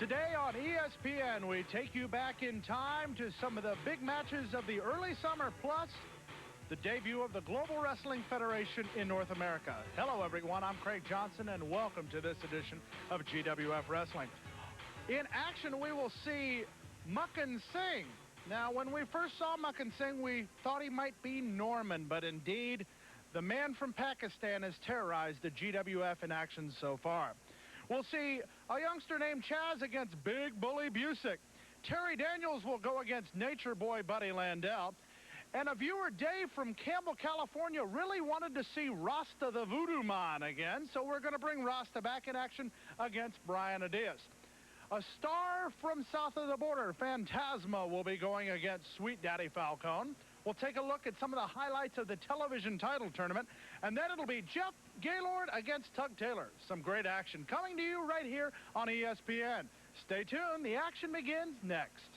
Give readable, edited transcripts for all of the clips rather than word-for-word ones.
Today on ESPN, we take you back in time to some of the big matches of the early summer, plus the debut of the Global Wrestling Federation in North America. Hello, everyone. I'm Craig Johnson, and welcome to this edition of GWF Wrestling. In action, we will see Makhan Singh. Now, when we first saw Makhan Singh, we thought he might be Norman, but indeed, the man from Pakistan has terrorized the GWF in action so far. We'll see a youngster named Chaz against Big Bully Busick. Terry Daniels will go against Nature Boy Buddy Landell. And a viewer, Dave from Campbell, California, really wanted to see Rasta the Voodoo Man again, so we're going to bring Rasta back in action against Brian Adias. A star from south of the border, Fantasia, will be going against Sweet Daddy Falcone. We'll take a look at some of the highlights of the television title tournament, and then it'll be Jeff Gaylord against Tug Taylor. Some great action coming to you right here on ESPN. Stay tuned. The action begins next.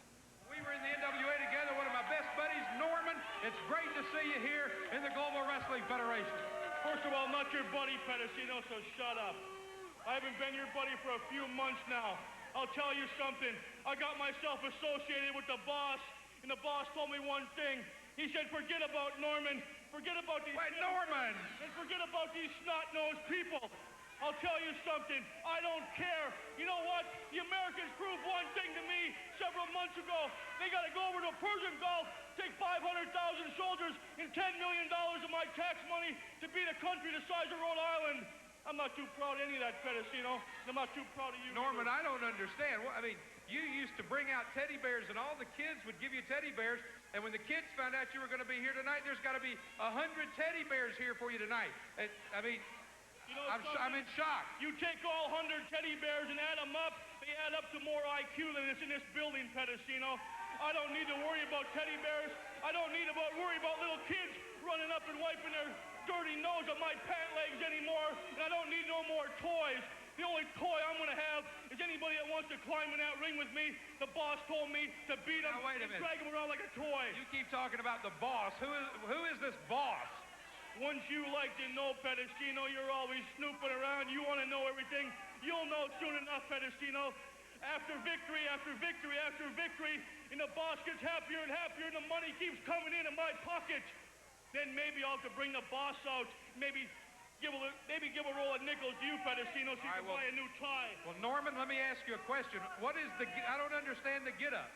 We were in the NWA together, one of my best buddies, Norman. It's great to see you here in the Global Wrestling Federation. First of all, not your buddy, Fantasia, so shut up. I haven't been your buddy for a few months now. I'll tell you something. I got myself associated with the boss, and the boss told me one thing. He said, forget about Norman, forget about these... Wait, Norman! And forget about these snot-nosed people. I'll tell you something, I don't care. You know what? The Americans proved one thing to me several months ago. They got to go over to Persian Gulf, take 500,000 soldiers and $10 million of my tax money to beat a country the size of Rhode Island. I'm not too proud of any of that, Fantasia. I'm not too proud of you. Norman, I don't understand. Well, I mean, you used to bring out teddy bears, and all the kids would give you teddy bears. And when the kids found out you were going to be here tonight, there's got to be 100 teddy bears here for you tonight. I mean, you know, I'm in shock. You take all 100 teddy bears and add them up, they add up to more IQ than is in this building, Fantasia. I don't need to worry about teddy bears. I don't need to worry about little kids running up and wiping their dirty nose on my pant legs anymore, and I don't need no more toys. The only toy I'm going to have is anybody that wants to climb in that ring with me. The boss told me to beat him and drag him around like a toy. You keep talking about the boss. Who is this boss? Once you like to know, Fantasia, you're always snooping around. You want to know everything. You'll know soon enough, Fantasia. After victory, after victory, after victory, and the boss gets happier and happier, and the money keeps coming in my pocket. Then maybe I'll have to bring the boss out, maybe give a roll of nickels to you, Fantasia, so you can buy a new tie. Well, Norman, let me ask you a question. What is I don't understand the get-up.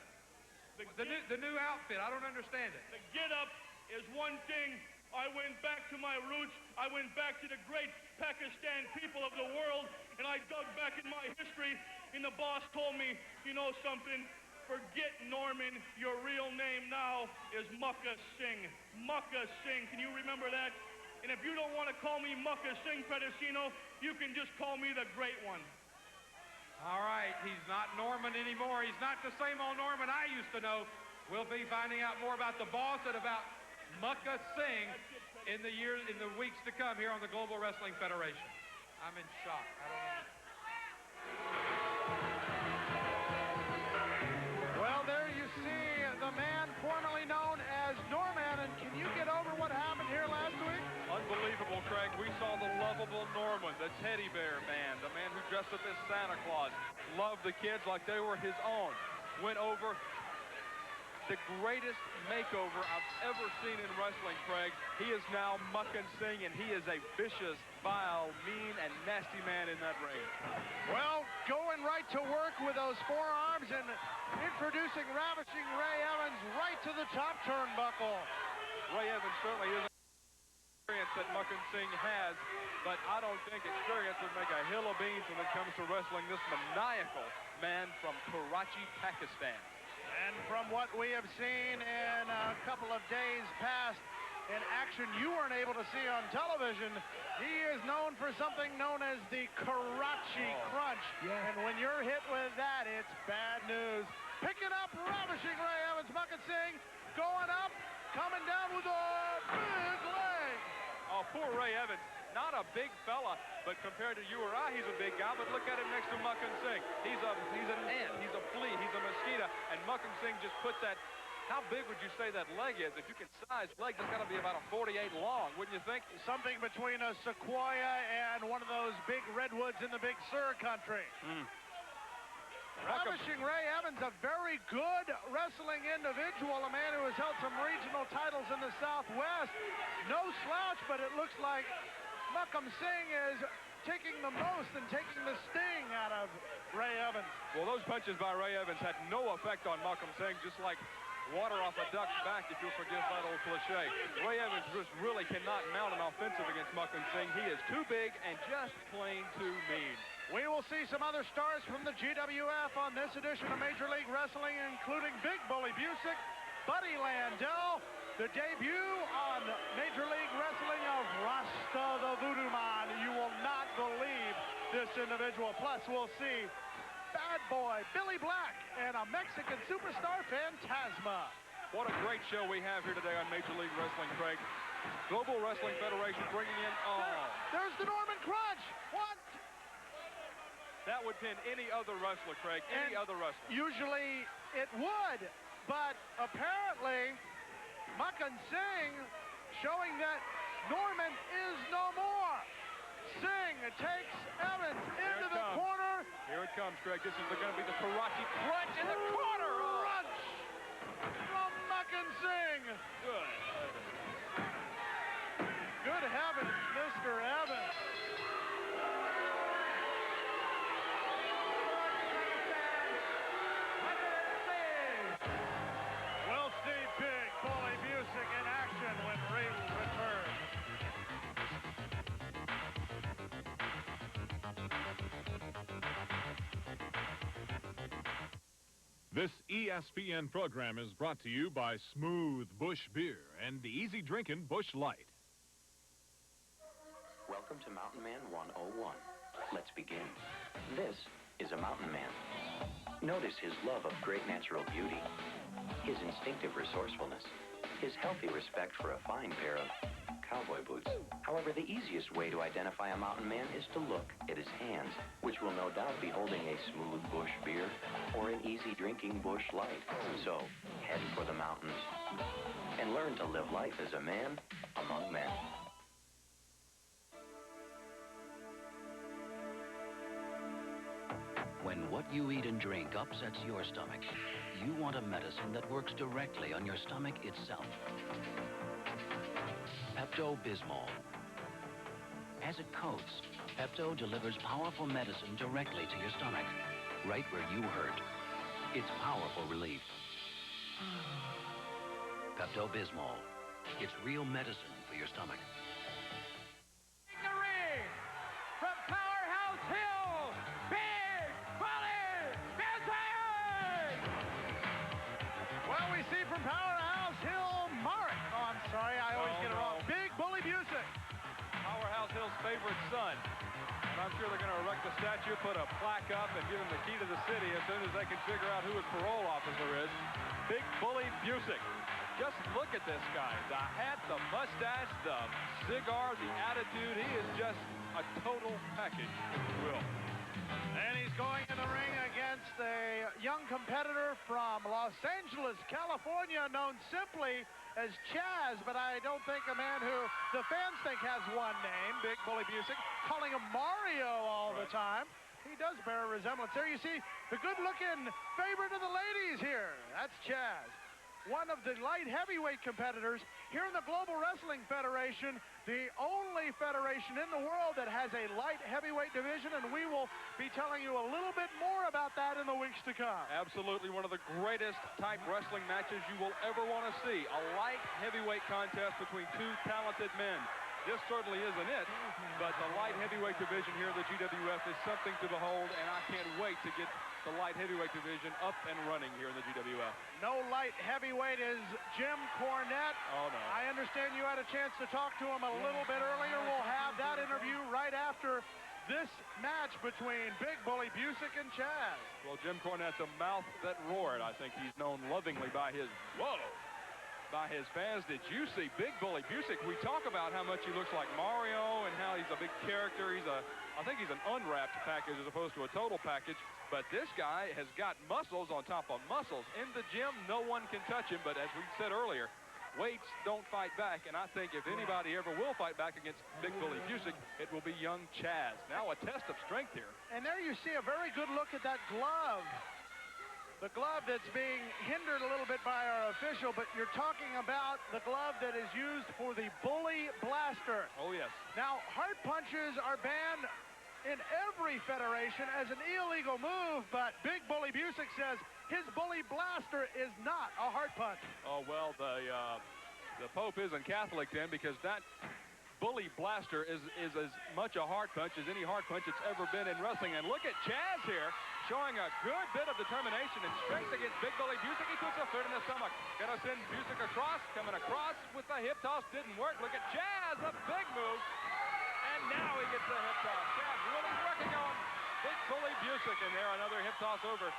The new outfit, I don't understand it. The get-up is one thing. I went back to my roots. I went back to the great Pakistan people of the world, and I dug back in my history, and the boss told me, you know something? Forget Norman. Your real name now is Makhan Singh. Makhan Singh. Can you remember that? And if you don't want to call me Makhan Singh, Fantasia, you can just call me the Great One. All right. He's not Norman anymore. He's not the same old Norman I used to know. We'll be finding out more about the boss and about Makhan Singh in the weeks to come here on the Global Wrestling Federation. I'm in shock. I don't know. Well, there you see the man formerly known as Norman. And can you get over what happened here last week? Unbelievable, Craig. We saw the lovable Norman, the teddy bear man, the man who dressed up as Santa Claus, loved the kids like they were his own, went over the greatest makeover I've ever seen in wrestling, Craig. He is now Makhan Singh, and he is a vicious, vile, mean, and nasty man in that ring. Well, going right to work with those forearms and introducing Ravishing Ray Evans right to the top turnbuckle. Ray Evans certainly isn't experience that Makhan Singh has, but I don't think experience would make a hill of beans when it comes to wrestling this maniacal man from Karachi, Pakistan. And from what we have seen in a couple of days past in action you weren't able to see on television, he is known for something known as the Karachi Crunch. Yeah. And when you're hit with that, it's bad news. Picking up Ravishing Ray Evans, Makhan Singh going up, coming down with a big leg. Oh, poor Ray Evans. Not a big fella, but compared to you or I, he's a big guy. But look at him next to Makhan Singh. He's an ant, he's a flea, he's a mosquito. And Makhan Singh just put that. How big would you say that leg is? If you can size legs, it's got to be about a 48 long, wouldn't you think? Something between a sequoia and one of those big redwoods in the Big Sur country. Ravishing Ray Evans, a very good wrestling individual, a man who has held some regional titles in the Southwest. No slouch, but it looks like Makhan Singh is taking the most and taking the sting out of Ray Evans. Well, those punches by Ray Evans had no effect on Makhan Singh, just like water off a duck's back, if you'll forgive that old cliche. Ray Evans just really cannot mount an offensive against Makhan Singh. He is too big and just plain too mean. We will see some other stars from the GWF on this edition of Major League Wrestling, including Big Bully Busick, Buddy Landell, the debut on Major League Wrestling of Rasta the Voodoo Man. You will not believe this individual. Plus, we'll see Bad Boy Billy Black and a Mexican superstar, Fantasia. What a great show we have here today on Major League Wrestling, Craig. Global Wrestling Federation bringing in There's the Norman Crunch. What? That would pin any other wrestler, Craig, any other wrestler. Usually it would, but apparently Makhan Singh showing that Norman is no more. Singh takes Evans into the corner. Here it comes, Craig. This is going to be the Karachi Crunch in the corner. Crunch from Makhan Singh. Good heavens. Good heavens, Mr. Evans. We'll see Big Bully Busick in action when rings return. This ESPN program is brought to you by Smooth Bush Beer and the easy drinking Bush Light. Welcome to Mountain Man 101. Let's begin. This is a mountain man. Notice his love of great natural beauty, his instinctive resourcefulness, his healthy respect for a fine pair of cowboy boots. However, the easiest way to identify a mountain man is to look at his hands, which will no doubt be holding a smooth bush beer or an easy drinking Bush Light. So, head for the mountains and learn to live life as a man among men. When what you eat and drink upsets your stomach, you want a medicine that works directly on your stomach itself. Pepto-Bismol. As it coats, Pepto delivers powerful medicine directly to your stomach, right where you hurt. It's powerful relief. Pepto-Bismol. It's real medicine for your stomach. From Powerhouse Hill, Big Bully Busick! Well, we see from Powerhouse Hill, Mark. Oh, I'm sorry, I always get it wrong. Big Bully Busick. Powerhouse Hill's favorite son. And I'm sure they're going to erect a statue, put a plaque up, and give him the key to the city as soon as they can figure out who his parole officer is. Big Bully Busick. Just look at this guy. The hat, the mustache, the cigar, the attitude. He is just a total package, if you will. And he's going in the ring against a young competitor from Los Angeles, California, known simply as Chaz, but I don't think a man who the fans think has one name, Big Bully Busick, calling him Mario all the time. He does bear a resemblance. There you see the good-looking favorite of the ladies here. That's Chaz. One of the light heavyweight competitors here in the Global Wrestling Federation, the only federation in the world that has a light heavyweight division, and we will be telling you a little bit more about that in the weeks to come. Absolutely one of the greatest type wrestling matches you will ever want to see. A light heavyweight contest between two talented men. This certainly isn't it, but the light heavyweight division here in the GWF is something to behold, and I can't wait to get the light heavyweight division up and running here in the GWF. No light heavyweight is Jim Cornette. Oh, no. I understand you had a chance to talk to him a little bit earlier. We'll have that interview right after this match between Big Bully Busick and Chaz. Well, Jim Cornette's a mouth that roared. I think he's known lovingly by his, by his fans. Did you see Big Bully Busick? We talk about how much he looks like Mario and how he's a big character. I think he's an unwrapped package as opposed to a total package. But this guy has got muscles on top of muscles. In the gym, no one can touch him. But as we said earlier, weights don't fight back, and I think if anybody ever will fight back against Big Bully Busick, it will be young Chaz. Now a test of strength here. And there you see a very good look at that glove. The glove that's being hindered a little bit by our official, but you're talking about the glove that is used for the Bully Blaster. Oh, yes. Now, heart punches are banned in every federation as an illegal move, but Big Bully Busick says his Bully Blaster is not a heart punch. Oh, well, the Pope isn't Catholic then, because that Bully Blaster is as much a heart punch as any heart punch that's ever been in wrestling. And look at Chaz here, showing a good bit of determination and strength against Big Bully Busick. He puts a foot in the stomach. Gonna send Busick across, coming across with the hip toss. Didn't work. Look at Chaz, a big move. And now he gets the hip toss. Chaz really working on Big Bully Busick. And there, another hip toss over.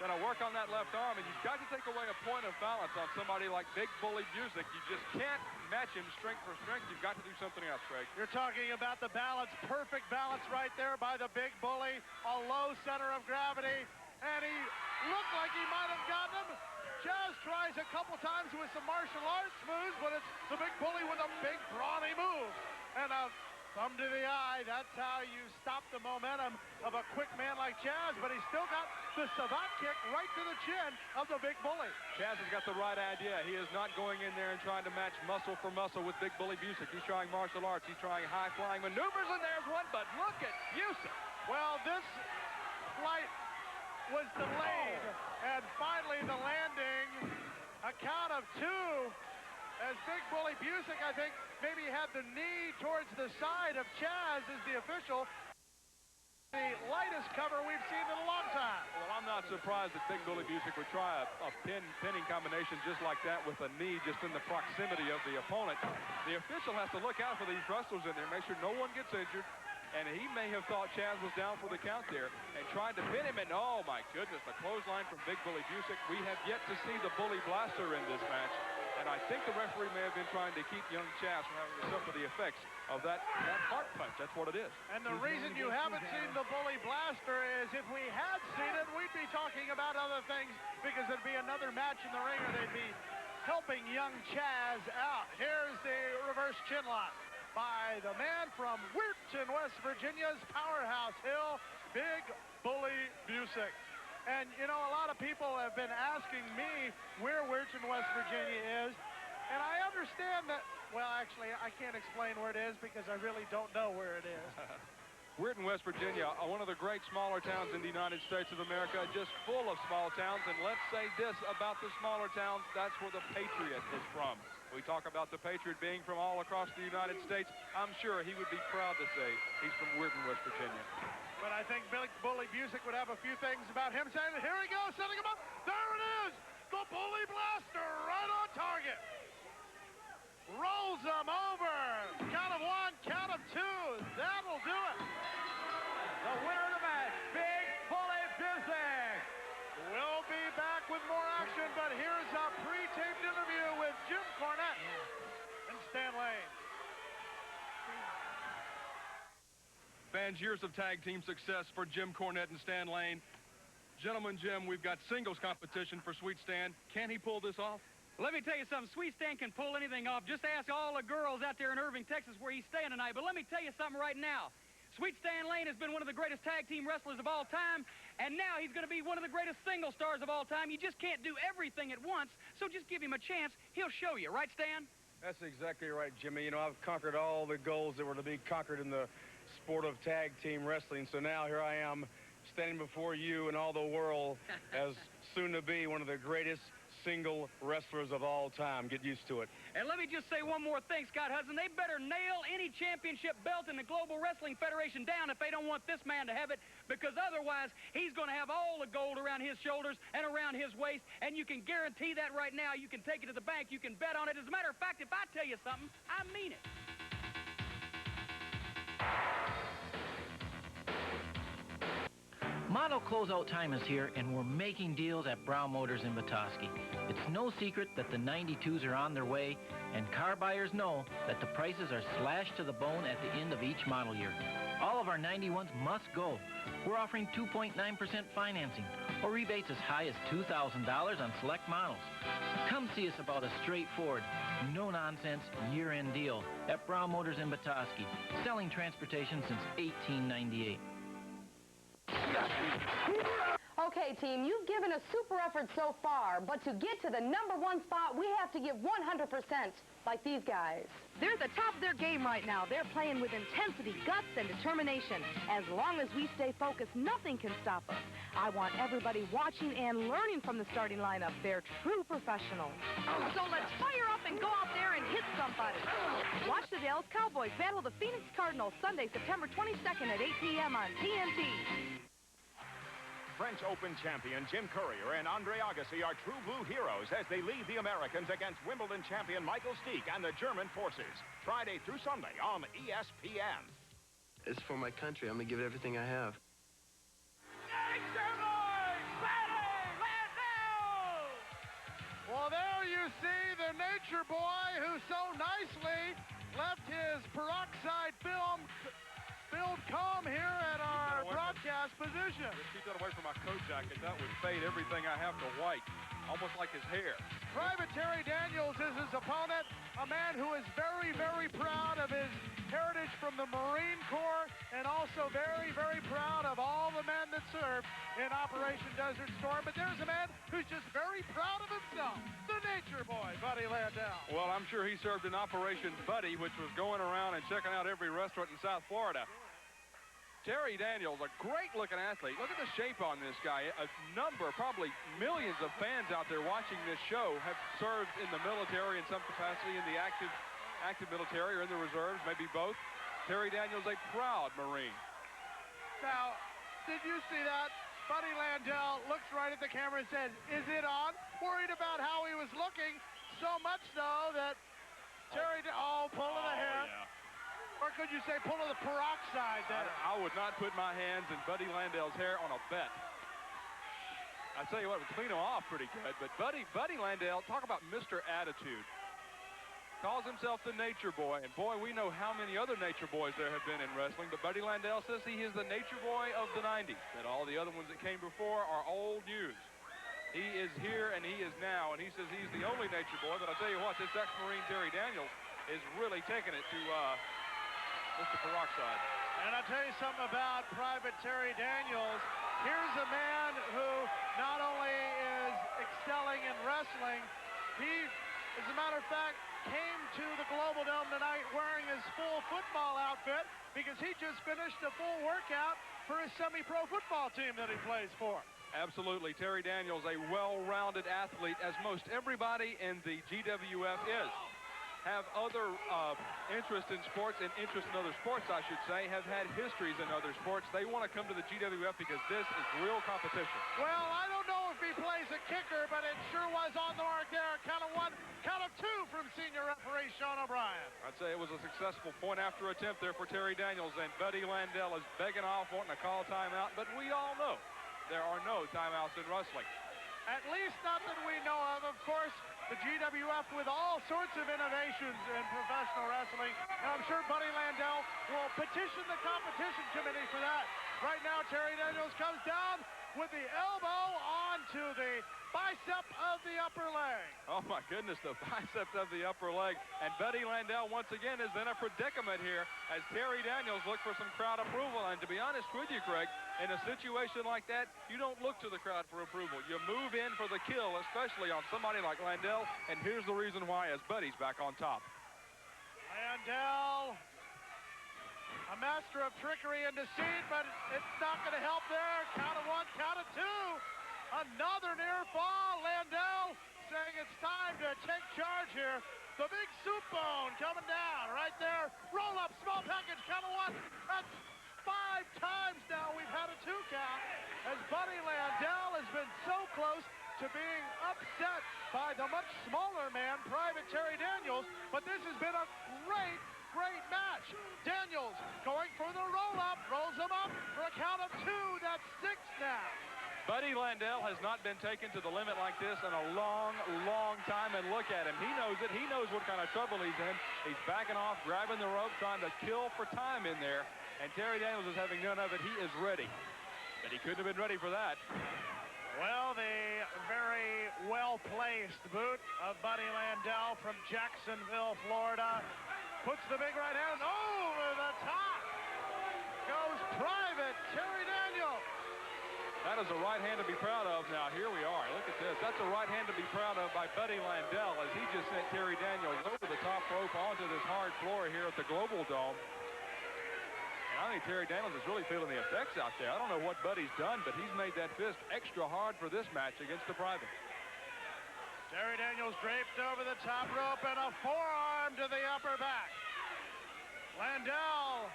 Gonna work on that left arm, and you've got to take away a point of balance on somebody like Big Bully Busick. You just can't match him strength for strength. You've got to do something else, Craig. You're talking about the balance, perfect balance right there by the Big Bully, a low center of gravity, and he looked like he might have gotten him. Chaz tries a couple times with some martial arts moves, but it's the Big Bully with a big, brawny move. And a thumb to the eye, that's how you stop the momentum of a quick man like Chaz, but he's still got the savate kick right to the chin of the Big Bully. Chaz has got the right idea. He is not going in there and trying to match muscle for muscle with Big Bully Busick. He's trying martial arts. He's trying high-flying maneuvers, and there's one, but look at Busick. Well, this flight was delayed, and finally the landing, a count of two, as Big Bully Busick, I think, maybe had the knee towards the side of Chaz as the official. The lightest cover we've seen in a long time. Well, I'm not surprised that Big Bully Busick would try a pinning combination just like that with a knee just in the proximity of the opponent. The official has to look out for these wrestlers in there, make sure no one gets injured. And he may have thought Chaz was down for the count there and tried to pin him. And oh my goodness, the clothesline from Big Bully Busick. We have yet to see the Bully Blaster in this match. And I think the referee may have been trying to keep young Chaz from having to suffer the effects of that heart punch. That's what it is. And the reason you haven't seen the Bully Blaster is if we had seen it, we'd be talking about other things because it'd be another match in the ring or they'd be helping young Chaz out. Here's the reverse chin lock by the man from Weirton, West Virginia's Powerhouse Hill, Big Bully Busick. And, you know, a lot of people have been asking me where Weirton, West Virginia is. And I understand that, well, actually, I can't explain where it is because I really don't know where it is. Weirton, West Virginia, one of the great smaller towns in the United States of America, just full of small towns. And let's say this about the smaller towns, that's where the Patriot is from. We talk about the Patriot being from all across the United States. I'm sure he would be proud to say he's from Weirton, West Virginia. But I think Big Bully Busick would have a few things about him saying, here he goes, setting him up. There it is, the Bully Blaster, right on target. Rolls him over. Count of one, count of two. That'll do it. The winner of the match, Big Bully Busick. We'll be back with more action, but here's a pre-taped interview with Jim Cornette and Stan Lane. Fans, years of tag team success for Jim Cornette and Stan Lane. Gentlemen, Jim, we've got singles competition for Sweet Stan. Can he pull this off? Let me tell you something. Sweet Stan can pull anything off. Just ask all the girls out there in Irving, Texas, where he's staying tonight. But let me tell you something right now. Sweet Stan Lane has been one of the greatest tag team wrestlers of all time, and now he's going to be one of the greatest single stars of all time. You just can't do everything at once, so just give him a chance. He'll show you. Right, Stan? That's exactly right, Jimmy. You know, I've conquered all the goals that were to be conquered in the sport of tag team wrestling. So now here I am standing before you and all the world as soon to be one of the greatest single wrestlers of all time. Get used to it. And let me just say one more thing, Scott Hudson. They better nail any championship belt in the Global Wrestling Federation down if they don't want this man to have it, because otherwise he's going to have all the gold around his shoulders and around his waist, and you can guarantee that right now. You can take it to the bank. You can bet on it. As a matter of fact, if I tell you something, I mean it. Model closeout time is here, and we're making deals at Brown Motors in Petoskey. It's no secret that the 92s are on their way, and car buyers know that the prices are slashed to the bone at the end of each model year. All of our 91s must go. We're offering 2.9% financing, or rebates as high as $2,000 on select models. Come see us about a straightforward, no-nonsense year-end deal at Brown Motors in Petoskey, selling transportation since 1898. Okay, team, you've given a super effort so far, but to get to the #1 spot, we have to give 100%, like these guys. They're at the top of their game right now. They're playing with intensity, guts, and determination. As long as we stay focused, nothing can stop us. I want everybody watching and learning from the starting lineup. They're true professionals. So let's fire up and go out there and hit somebody. Watch the Dallas Cowboys battle the Phoenix Cardinals Sunday, September 22nd at 8 p.m. on TNT. French Open champion Jim Courier and Andre Agassi are true blue heroes as they lead the Americans against Wimbledon champion Michael Stich and the German forces. Friday through Sunday on ESPN. It's for my country. I'm going to give it everything I have. Well, there you see the nature boy who so nicely left his peroxide-filled comb here at our broadcast position. Just keep that away from my coat jacket. That would fade everything I have to white, almost like his hair. Private Terry Daniels is his opponent, a man who is very, very proud of his heritage from the Marine Corps and also very, very proud of all the men that served in Operation Desert Storm. But there's a man who's just very proud of himself, the nature boy, Buddy Landell. Well, I'm sure he served in Operation Buddy, which was going around and checking out every restaurant in South Florida. Terry Daniels, a great-looking athlete. Look at the shape on this guy. A number, probably millions of fans out there watching this show have served in the military in some capacity, in the active military or in the reserves, maybe both. Terry Daniels, a proud Marine. Now, did you see that? Buddy Landell looks right at the camera and says, "Is it on?" Worried about how he was looking, so much so that Terry, pull of the hair. Yeah. Or could you say pull of the peroxide there? I would not put my hands in Buddy Landell's hair on a bet. I tell you what, it would clean him off pretty good. But Buddy Landell, talk about Mr. Attitude. Calls himself the nature boy. And boy, we know how many other nature boys there have been in wrestling. But Buddy Landell says he is the nature boy of the 90s. That all the other ones that came before are old news. He is here and he is now. And he says he's the only nature boy. But I'll tell you what, this ex-Marine Terry Daniels is really taking it to Mr. Peroxide. And I'll tell you something about Private Terry Daniels. Here's a man who not only is excelling in wrestling, he, as a matter of fact, came to the Global Dome tonight wearing his full football outfit because he just finished a full workout for his semi-pro football team that he plays for. Absolutely. Terry Daniels, a well-rounded athlete, as most everybody in the GWF is. Have other interest in sports and interest in other sports, I should say, have had histories in other sports. They want to come to the GWF because this is real competition. Well, I don't know if he plays a kicker, but it sure was on the mark there. Count of one, count of two from senior referee Sean O'Brien. I'd say it was a successful point after attempt there for Terry Daniels, and Buddy Landell is begging off, wanting to call timeout, but we all know there are no timeouts in wrestling. At least not that we know of. Of course, the GWF with all sorts of innovations in professional wrestling. And I'm sure Buddy Landell will petition the competition committee for that. Right now, Terry Daniels comes down with the elbow onto the bicep of the upper leg. Oh, my goodness, the biceps of the upper leg. And Buddy Landell, once again, is in a predicament here as Terry Daniels looks for some crowd approval. And to be honest with you, Craig, in a situation like that, you don't look to the crowd for approval. You move in for the kill, especially on somebody like Landell. And here's the reason why, as Buddy's back on top. Landell, a master of trickery and deceit, but it's not going to help there. Count of one, count of two. Another near fall. Landell saying it's time to take charge here. The big soup bone coming down right there. Roll up, small package, count of one. That's 5 times now we've had a 2 count as Buddy Landell has been so close to being upset by the much smaller man, Private Terry Daniels. But this has been a great match. Daniels going for the roll-up, rolls him up for a count of 2. That's 6 now. Buddy Landell has not been taken to the limit like this in a long time, and look at him. He knows it. He knows what kind of trouble he's in. He's backing off, grabbing the rope, trying to kill for time in there, and Terry Daniels is having none of it. He is ready, but he couldn't have been ready for that. Well, the very well-placed boot of Buddy Landell from Jacksonville, Florida, puts the big right hand over the top. Goes private, Terry Daniel. That is a right hand to be proud of. Now, here we are. Look at this. That's a right hand to be proud of by Buddy Landell as he just sent Terry Daniels over the top rope onto this hard floor here at the Global Dome. And I think Terry Daniels is really feeling the effects out there. I don't know what Buddy's done, but he's made that fist extra hard for this match against the private. Terry Daniels draped over the top rope and a forearm to the upper back. Landell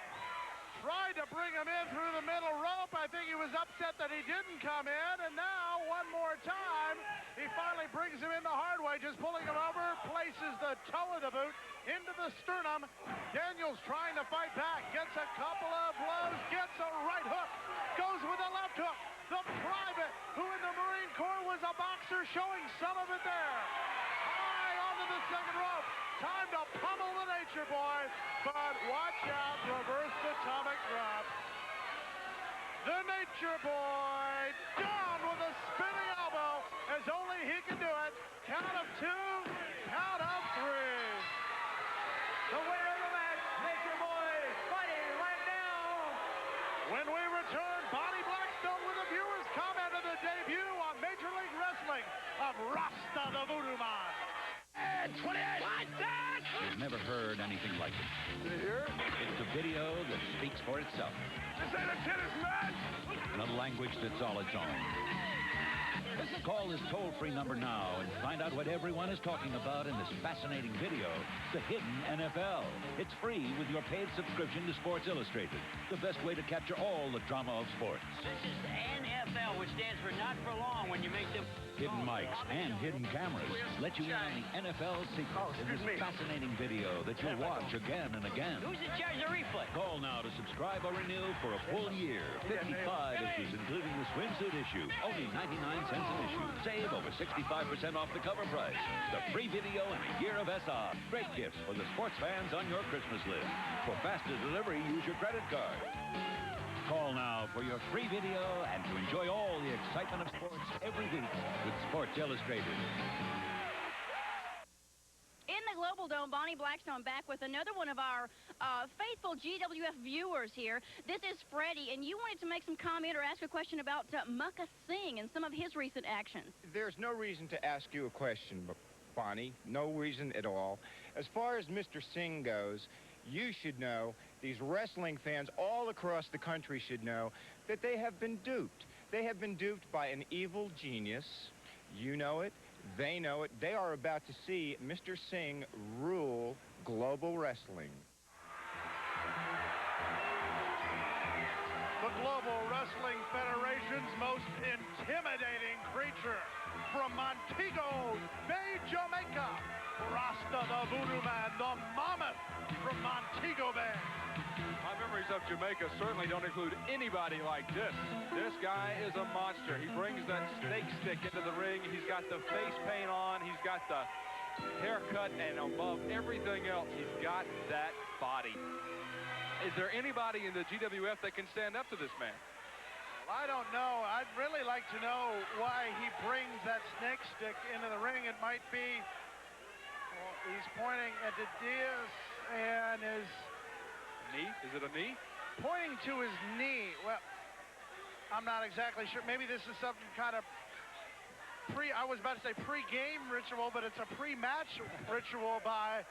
tried to bring him in through the middle rope. I think he was upset that he didn't come in. And now, one more time, he finally brings him in the hard way, just pulling him over, places the toe of the boot into the sternum. Daniels trying to fight back, gets a couple of blows, gets a right hook, goes with a left hook. The private, who in the Marine Corps was a boxer, showing some of it there. High onto the second rope. Time to pummel the Nature Boy, but watch out, reverse atomic drop. The Nature Boy down with a spinning elbow as only he can do it. Count of 2, count of 3. The winner of the match, Nature Boy, Buddy Landell. When we return, Bonnie Blackstone with a viewer's comment of the debut on Major League Wrestling of Rasta the Voodoo Man. 28. What's that? You've never heard anything like it. Did you hear it? It's a video that speaks for itself. This ain't a tennis match! In a language that's all its own. Call this toll-free number now and find out what everyone is talking about in this fascinating video, The Hidden NFL. It's free with your paid subscription to Sports Illustrated, the best way to capture all the drama of sports. This is the NFL, which stands for not for long when you make them... Hidden mics and hidden cameras let you in on the NFL secrets in this fascinating video that you'll watch again and again. Who's in charge of replay? Call now to subscribe or renew for a full year. 55 issues, including the swimsuit issue. Only 99 cents an issue. Save over 65% off the cover price. The free video and a year of SR. Great gifts for the sports fans on your Christmas list. For faster delivery, use your credit card. Call now for your free video and to enjoy all the excitement of sports every week with Sports Illustrated. In the Global Dome, Bonnie Blackstone back with another one of our faithful GWF viewers here. This is Freddie, and you wanted to make some comment or ask a question about Makhan Singh and some of his recent actions. There's no reason to ask you a question, Bonnie. No reason at all. As far as Mr. Singh goes, you should know, these wrestling fans all across the country should know, that they have been duped. They have been duped by an evil genius. You know it. They know it. They are about to see Mr. Singh rule global wrestling. The Global Wrestling Federation's most intimidating creature from Montego Bay, Jamaica, Rasta the Voodoo Man, the Mammoth from Montego Bay. My memories of Jamaica certainly don't include anybody like this. This guy is a monster. He brings that snake stick into the ring. He's got the face paint on. He's got the haircut, and above everything else, he's got that body. Is there anybody in the GWF that can stand up to this man? Well, I don't know. I'd really like to know why he brings that snake stick into the ring. It might be, well, he's pointing at Adias and his... Knee? Is it a knee? Pointing to his knee. Well, I'm not exactly sure. Maybe this is some kind of I was about to say pre-game ritual, but it's a pre-match ritual by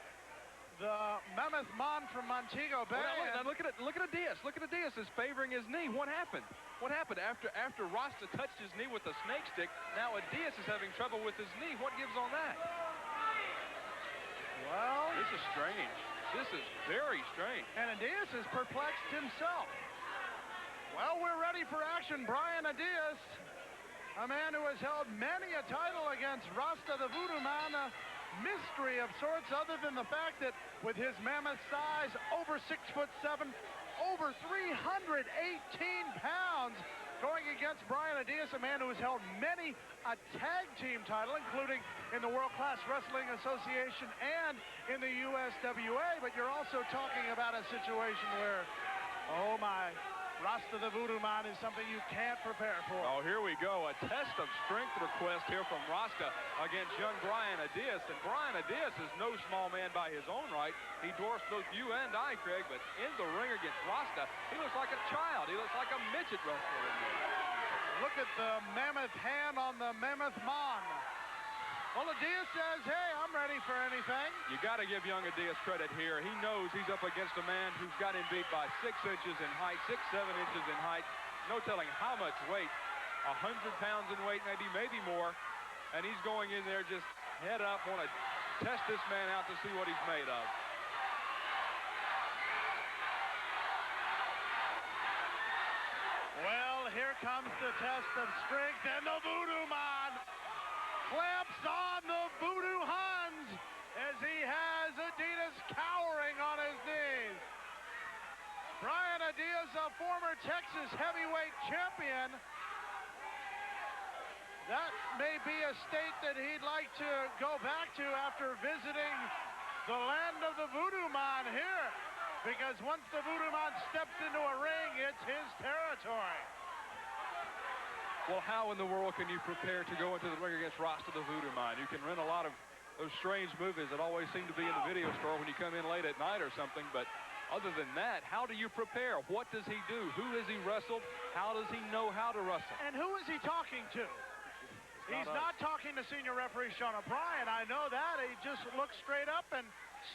the Mammoth Man from Montego Bay. Well, now look at it. Look at Adias. Look at Adias is favoring his knee. What happened? What happened after Rasta touched his knee with the snake stick? Now Adias is having trouble with his knee. What gives on that? Well, this is strange. This is very strange. And Adias is perplexed himself. Well, we're ready for action. Brian Adias, a man who has held many a title against Rasta the Voodoo Man, a mystery of sorts other than the fact that with his mammoth size, over 6'7", over 318 pounds, going against Brian Adias, a man who has held many a tag team title, including in the World Class Wrestling Association and in the USWA. But you're also talking about a situation where, oh my, Rasta the Voodoo Man is something you can't prepare for. Oh, here we go. A test of strength request here from Rasta against young Brian Adias. And Brian Adias is no small man by his own right. He dwarfs both you and I, Craig, but in the ring against Rasta, he looks like a child. He looks like a midget wrestler in there. Look at the mammoth hand on the mammoth man. Well, Adias says, hey, I'm ready for anything. You got to give young Adias credit here. He knows he's up against a man who's got him beat by 6 inches in height, 6, 7 inches in height. No telling how much weight, 100 pounds in weight, maybe more. And he's going in there just head up, want to test this man out to see what he's made of. Well, here comes the test of strength, and the Voodoo Man clamps on the Voodoo Hans as he has Adias cowering on his knees. Brian Adias, a former Texas heavyweight champion. That may be a state that he'd like to go back to after visiting the land of the Voodoo Man here, because once the Voodoo Man steps into a ring, it's his territory. Well, how in the world can you prepare to go into the ring against Rasta the Voodoo Man? You can rent a lot of those strange movies that always seem to be in the video store when you come in late at night or something, but other than that, how do you prepare? What does he do? Who has he wrestled? How does he know how to wrestle? And who is he talking to? He's not talking to senior referee Sean O'Brien. I know that. He just looks straight up and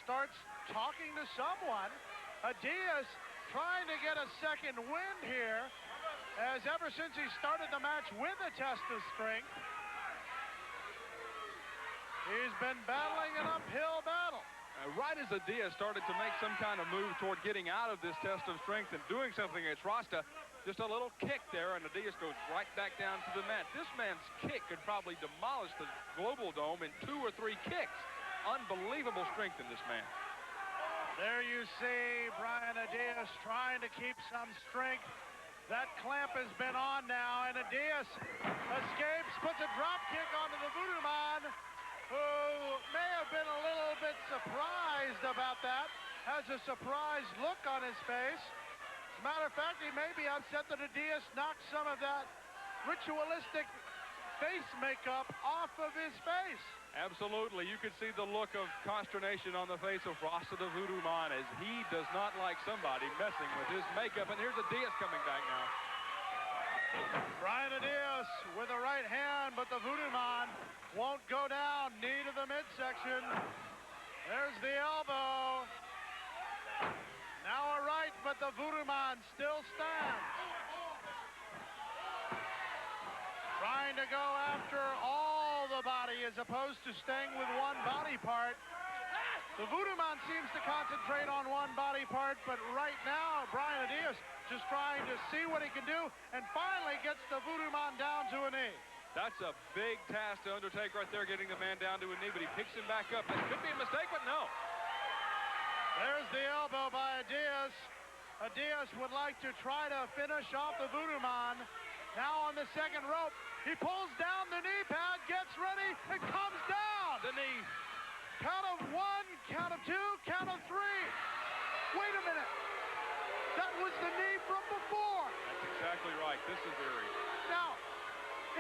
starts talking to someone. Adias trying to get a second win here, as ever since he started the match with a test of strength, he's been battling an uphill battle. Right as Adias started to make some kind of move toward getting out of this test of strength and doing something against Rasta, just a little kick there, and Adias goes right back down to the mat. This man's kick could probably demolish the Global Dome in 2 or 3 kicks. Unbelievable strength in this man. There you see Brian Adias trying to keep some strength. That clamp has been on now, and Adias escapes, puts a drop kick onto the Voodoo Man, who may have been a little bit surprised about that, has a surprised look on his face. As a matter of fact, he may be upset that Adias knocked some of that ritualistic face makeup off of his face. Absolutely. You could see the look of consternation on the face of Rasta the Voodoo Man as he does not like somebody messing with his makeup. And here's Adias coming back now. Brian Adias with a right hand, but the Voodoo Man won't go down. Knee to the midsection. There's the elbow. Now a right, but the Voodoo Man still stands. Trying to go after all the body as opposed to staying with one body part. The Voodoo Man seems to concentrate on one body part, but right now, Brian Adias just trying to see what he can do, and finally gets the Voodoo Man down to a knee. That's a big task to undertake right there, getting the man down to a knee, but he picks him back up. That could be a mistake, but no. There's the elbow by Adias. Adias would like to try to finish off the Voodoo Man. Now on the second rope, he pulls down the knee pad, gets ready, and comes down. The knee. Count of 1, count of 2, count of 3. Wait a minute. That was the knee from before. That's exactly right. This is eerie. Now,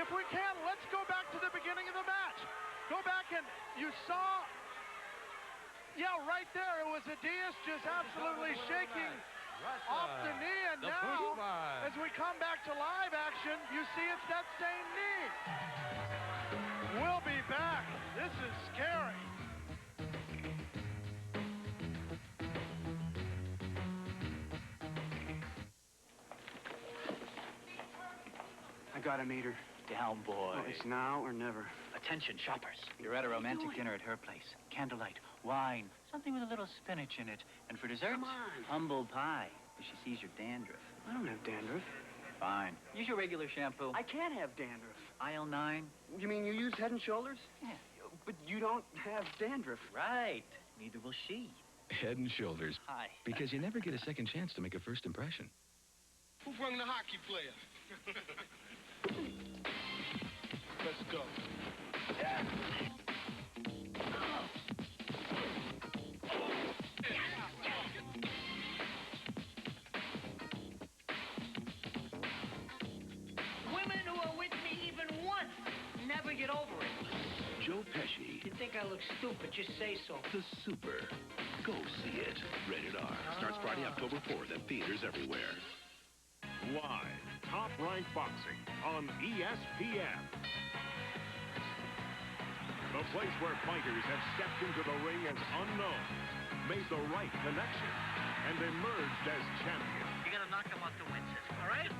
if we can, let's go back to the beginning of the match. Go back and you saw, yeah, right there, it was Adias just absolutely shaking off the knee, and now, as we come back to live action, you see it's that same knee. We'll be back. This is scary. I got a meter. Down, boy. Oh, it's now or never. Attention, shoppers. You're at a romantic dinner at her place. Candlelight, wine, something with a little spinach in it. And for dessert, Come on. humble pie. She sees your dandruff. I don't have dandruff. Fine. Use your regular shampoo. I can't have dandruff. Aisle 9. You mean you use Head and Shoulders? Yeah. But you don't have dandruff. Right. Neither will she. Head and Shoulders. Hi. Because you never get a second chance to make a first impression. Who brung the hockey player? Let's go. Yeah. think I look stupid. Just say so. The Super. Go see it. Rated R. Starts Friday, October 4th at theaters everywhere. Live, top-ranked boxing on ESPN. The place where fighters have stepped into the ring as unknown, made the right connection, and emerged as champions. You gotta knock him out to win this, all right?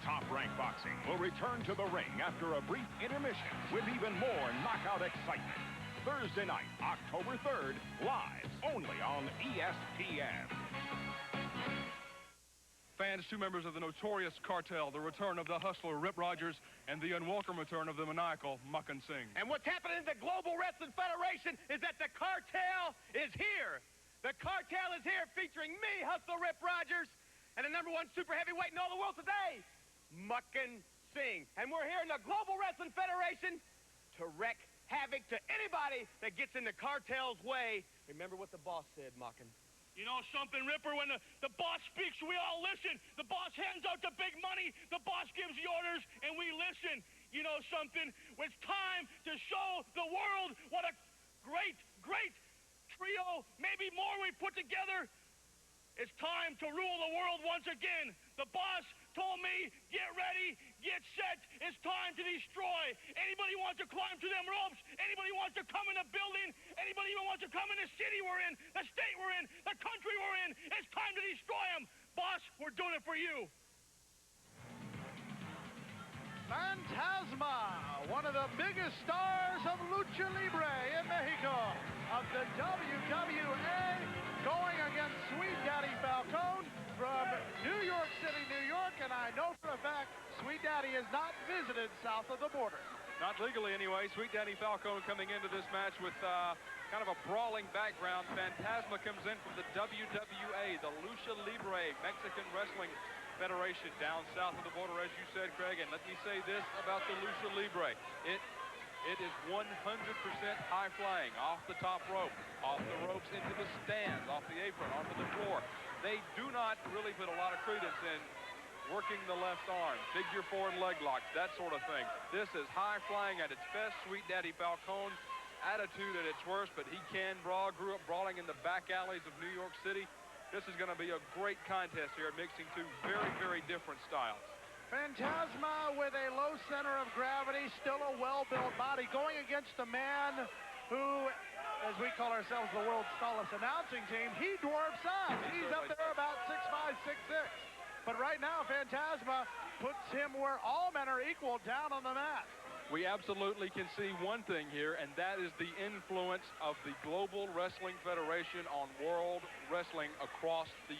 Top-ranked boxing will return to the ring after a brief intermission with even more knockout excitement. Thursday night, October 3rd, live only on ESPN. Fans, two members of the notorious cartel, the return of the hustler Rip Rogers and the unwelcome return of the maniacal Makhan Singh. And what's happening in the Global Wrestling Federation is that the cartel is here. The cartel is here featuring me, Hustler Rip Rogers, and the #1 super heavyweight in all the world today, Makhan Singh. And we're here in the Global Wrestling Federation to wreak havoc to anybody that gets in the cartel's way. Remember what the boss said, Makhan. You know something, Ripper? When the boss speaks, we all listen. The boss hands out the big money. The boss gives the orders, and we listen. You know something? It's time to show the world what a great, great trio, maybe more, we put together. It's time to rule the world once again. The boss told me, get ready, get set. It's time to destroy. Anybody wants to climb to them ropes, anybody wants to come in the building, anybody even wants to come in the city we're in, the state we're in, the country we're in, it's time to destroy them. Boss, we're doing it for you. Fantasma, one of the biggest stars of Lucha Libre in Mexico, of the WWA, going against Sweet Daddy Falcone from New York City, New York, and I know for a fact Sweet Daddy has not visited south of the border. Not legally anyway. Sweet Daddy Falcone coming into this match with kind of a brawling background. Fantasma comes in from the WWA, the Lucha Libre Mexican Wrestling Federation down south of the border, as you said, Craig. And let me say this about the Lucha Libre. It is 100% high flying off the top rope, off the ropes into the stands, off the apron, onto the floor. They do not really put a lot of credence in working the left arm, figure four and leg locks, that sort of thing. This is high flying at its best. Sweet Daddy Falcone, attitude at its worst, but he can brawl. Grew up brawling in the back alleys of New York City. This is going to be a great contest here, mixing two very, very different styles. Fantasma with a low center of gravity, still a well-built body, going against a man who, as we call ourselves the world's tallest announcing team, he dwarfs us. He's up there about 6'5", 6'6". But right now, Fantasma puts him where all men are equal, down on the mat. We absolutely can see one thing here, and that is the influence of the Global Wrestling Federation on world wrestling across the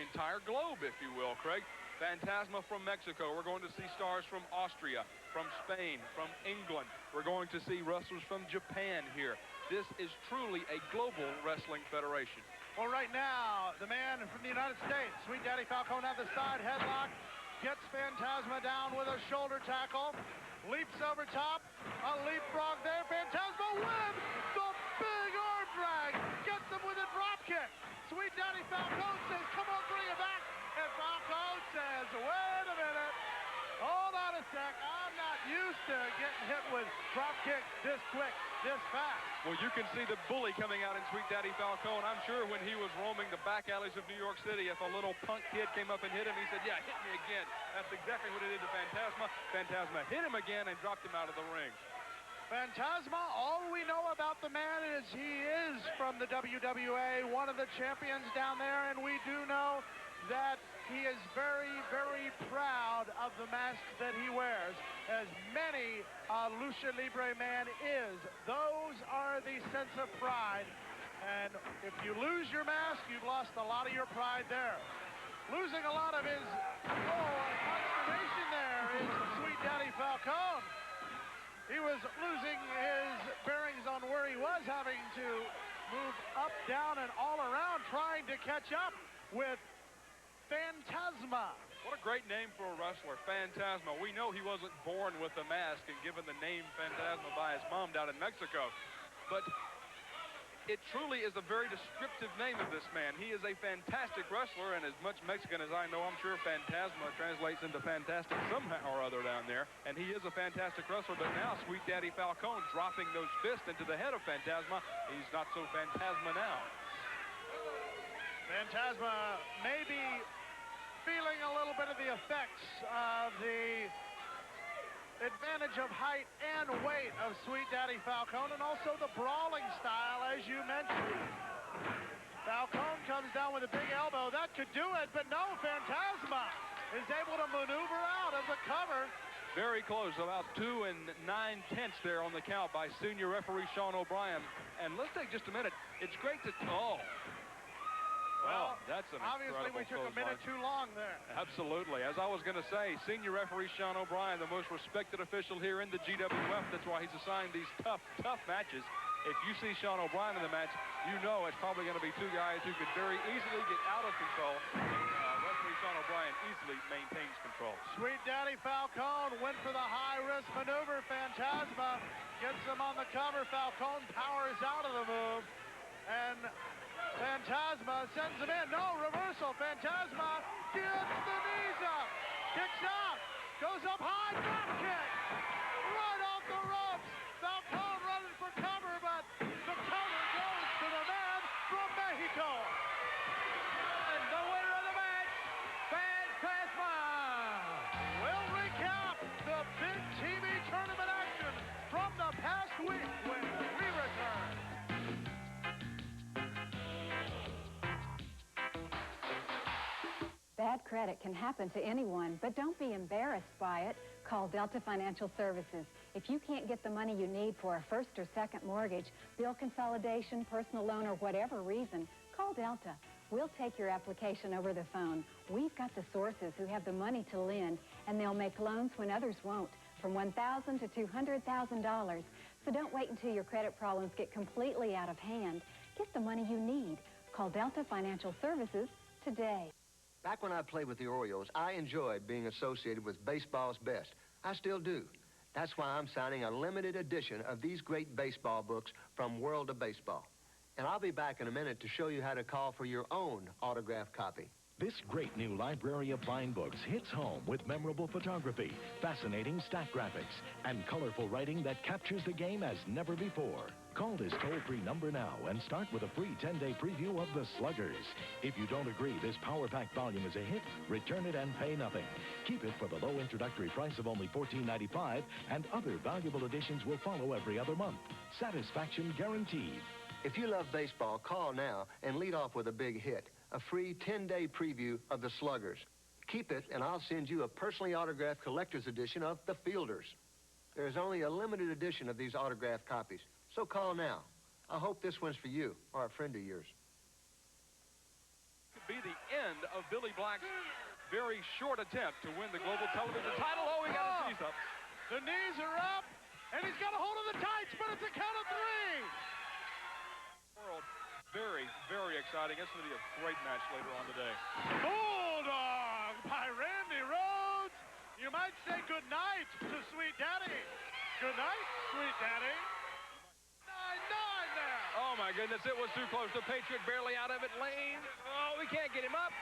entire globe, if you will, Craig. Fantasma from Mexico. We're going to see stars from Austria, from Spain, from England. We're going to see wrestlers from Japan here. This is truly a global wrestling federation. Well, right now, the man from the United States, Sweet Daddy Falcone at the side, headlock, gets Fantasma down with a shoulder tackle, leaps over top, a leapfrog there. Fantasma wins the big arm drag, gets him with a drop kick. Sweet Daddy Falcone says, come on, bring it back. And Falcone says, wait a minute, hold on a sec. I'm not used to getting hit with drop kick this quick, this fast. Well, you can see the bully coming out in Sweet Daddy Falcone. I'm sure when he was roaming the back alleys of New York City, if a little punk kid came up and hit him, he said, yeah, hit me again. That's exactly what he did to Fantasma. Fantasma hit him again and dropped him out of the ring. Fantasma, all we know about the man is he is from the WWA, one of the champions down there, and we do know that he is very, very proud of the mask that he wears, as many Lucha Libre man is. Those are the sense of pride, and if you lose your mask, you've lost a lot of your pride there. Losing a lot of his consternation there is Sweet Daddy Falcone. He was losing his bearings on where he was, having to move up, down, and all around, trying to catch up with Fantasma. What a great name for a wrestler, Fantasma. We know he wasn't born with a mask and given the name Fantasma by his mom down in Mexico, but it truly is a very descriptive name of this man. He is a fantastic wrestler, and as much Mexican as I know, I'm sure Fantasma translates into fantastic somehow or other down there. And he is a fantastic wrestler, but now Sweet Daddy Falcone dropping those fists into the head of Fantasma. He's not so Fantasma now. Fantasma may be feeling a little bit of the effects of the advantage of height and weight of Sweet Daddy Falcone, and also the brawling style, as you mentioned. Falcone comes down with a big elbow. That could do it, but no, Fantasma is able to maneuver out of the cover. Very close, about 2 9/10 there on the count by senior referee Sean O'Brien. And let's take just a minute. It's great to... Well, that's an obviously we took a minute too long there. Absolutely. As I was going to say, senior referee Sean O'Brien, the most respected official here in the GWF. That's why he's assigned these tough matches. If you see Sean O'Brien in the match, you know it's probably going to be two guys who could very easily get out of control. Referee Sean O'Brien easily maintains control. Sweet Daddy Falcone went for the high-risk maneuver. Fantasma gets him on the cover. Falcone powers out of the move. And Fantasma sends him in. No, reversal. Fantasma gets the knees up. Kicks out. Goes up high. Drop kick. Right off the ropes. Falcone running for cover, but the cover goes to the man from Mexico. And the winner of the match, Fantasma. We'll recap the big TV tournament action from the past week when we return. Bad credit can happen to anyone, but don't be embarrassed by it. Call Delta Financial Services. If you can't get the money you need for a first or second mortgage, bill consolidation, personal loan, or whatever reason, call Delta. We'll take your application over the phone. We've got the sources who have the money to lend, and they'll make loans when others won't, from $1,000 to $200,000. So don't wait until your credit problems get completely out of hand. Get the money you need. Call Delta Financial Services today. Back when I played with the Orioles, I enjoyed being associated with baseball's best. I still do. That's why I'm signing a limited edition of these great baseball books from World of Baseball. And I'll be back in a minute to show you how to call for your own autographed copy. This great new library of fine books hits home with memorable photography, fascinating stack graphics, and colorful writing that captures the game as never before. Call this toll-free number now and start with a free 10-day preview of The Sluggers. If you don't agree this power-packed volume is a hit, return it and pay nothing. Keep it for the low introductory price of only $14.95, and other valuable additions will follow every other month. Satisfaction guaranteed. If you love baseball, call now and lead off with a big hit. A free 10-day preview of The Sluggers. Keep it, and I'll send you a personally autographed collector's edition of The Fielders. There's only a limited edition of these autographed copies, so call now. I hope this one's for you or a friend of yours. Could be the end of Billy Black's very short attempt to win the global television title. Oh, he got his knees up. The knees are up, and he's got a hold of the tights, but it's a count of 3. World. Very, very exciting. It's going to be a great match later on today. Bulldog by Randy Rhodes. You might say good night to Sweet Daddy. Good night, Sweet Daddy. 9-9 there. Oh, my goodness. It was too close. The Patriot barely out of it. Lane. Oh, we can't get him up.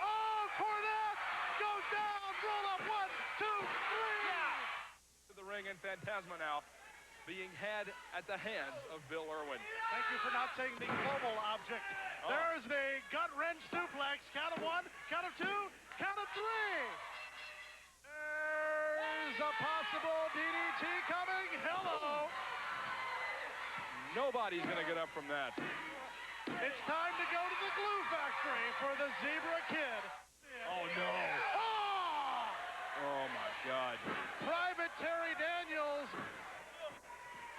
Oh, Cornette goes down. Roll up. 1, 2, 3. Yeah. To the ring, and Fantasma now being had at the hands of Bill Irwin. Thank you for not saying the global object. Oh. There's the gut-wrench suplex. Count of 1, count of 2, count of 3. There's a possible DDT coming. Hello. Nobody's going to get up from that. It's time to go to the glue factory for the Zebra Kid. Oh, no. Oh! Oh, my God. Private Terry Daniels.